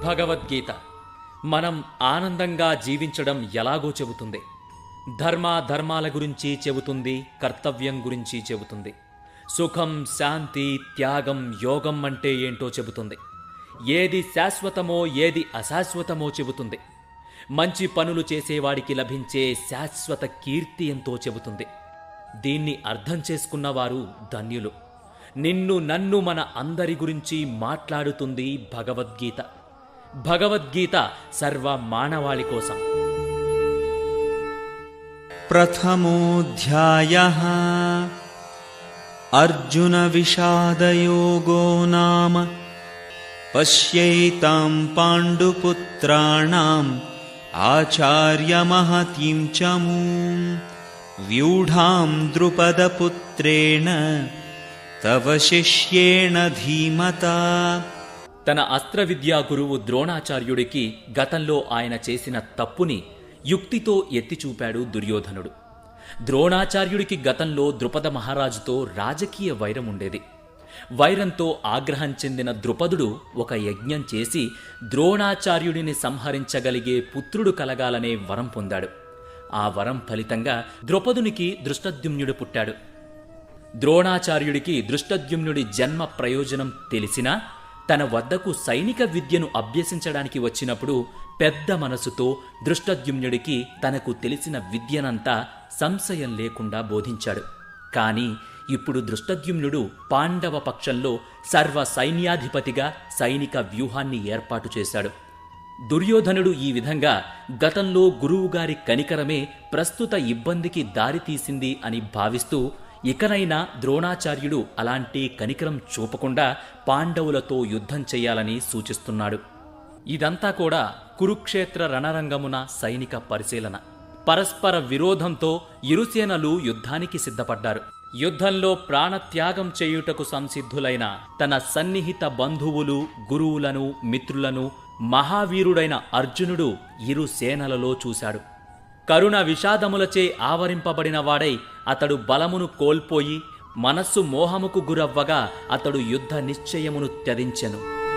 భగవద్గీత మనం ఆనందంగా జీవించడం ఎలాగో చెబుతుంది. ధర్మాల గురించి చెబుతుంది, కర్తవ్యం గురించి చెబుతుంది. సుఖం, శాంతి, త్యాగం, యోగం అంటే ఏంటో చెబుతుంది. ఏది శాశ్వతమో ఏది అశాశ్వతమో చెబుతుంది. మంచి పనులు చేసేవాడికి లభించే శాశ్వత కీర్తి ఎంతో చెబుతుంది. దీన్ని అర్థం చేసుకున్నవారు ధన్యులు. నిన్ను నన్ను మన అందరి గురించి మాట్లాడుతుంది భగవద్గీత. భగవద్గీత సర్వ మానవాళి కోసం. ప్రథమోऽధ్యాయః అర్జున విషాదయోగో నామ పశ్యైతాం పాండుపుత్రాణాం ఆచార్యమహతీం చమూం వ్యూఢాం ద్రుపదపుత్రేణ తవ శిష్యేణ ధీమతా. తన అస్త్రవిద్యా గురువు ద్రోణాచార్యుడికి గతంలో ఆయన చేసిన తప్పుని యుక్తితో ఎత్తిచూపాడు దుర్యోధనుడు. ద్రోణాచార్యుడికి గతంలో ద్రుపద మహారాజుతో రాజకీయ వైరం ఉండేది. వైరంతో ఆగ్రహం చెందిన ద్రుపదుడు ఒక యజ్ఞం చేసి ద్రోణాచార్యుడిని సంహరించగలిగే పుత్రుడు కలగాలనే వరం పొందాడు. ఆ వరం ఫలితంగా ద్రుపదునికి దృష్టద్యుమ్నుడు పుట్టాడు. ద్రోణాచార్యుడికి దృష్టద్యుమ్నుడి జన్మ ప్రయోజనం తెలిసినా తన వద్దకు సైనిక విద్యను అభ్యసించడానికి వచ్చినప్పుడు పెద్ద మనసుతో దృష్టద్యుమ్నుడికి తనకు తెలిసిన విద్యనంతా సంశయం లేకుండా బోధించాడు. కాని ఇప్పుడు దృష్టద్యుమ్నుడు పాండవ పక్షంలో సర్వ సైన్యాధిపతిగా సైనిక వ్యూహాన్ని ఏర్పాటు చేశాడు. దుర్యోధనుడు ఈ విధంగా గతంలో గురువుగారి కనికరమే ప్రస్తుత ఇబ్బందికి దారితీసింది అని భావిస్తూ ఇకనైనా ద్రోణాచార్యుడు అలాంటి కనికరం చూపకుండా పాండవులతో యుద్ధం చెయ్యాలని సూచిస్తున్నాడు. ఇదంతా కూడా కురుక్షేత్ర రణరంగమున సైనిక పరిశీలన. పరస్పర విరోధంతో ఇరుసేనలు యుద్ధానికి సిద్ధపడ్డారు. యుద్ధంలో ప్రాణత్యాగం చేయుటకు సంసిద్ధులైన తన సన్నిహిత బంధువులు, గురువులను, మిత్రులను మహావీరుడైన అర్జునుడు ఇరు సేనలలో చూశాడు. కరుణ విషాదములచే ఆవరింపబడిన వాడై అతడు బలమును కోల్పోయి మనస్సు మోహముకు గురవ్వగా అతడు యుద్ధ నిశ్చయమును త్యజించెను.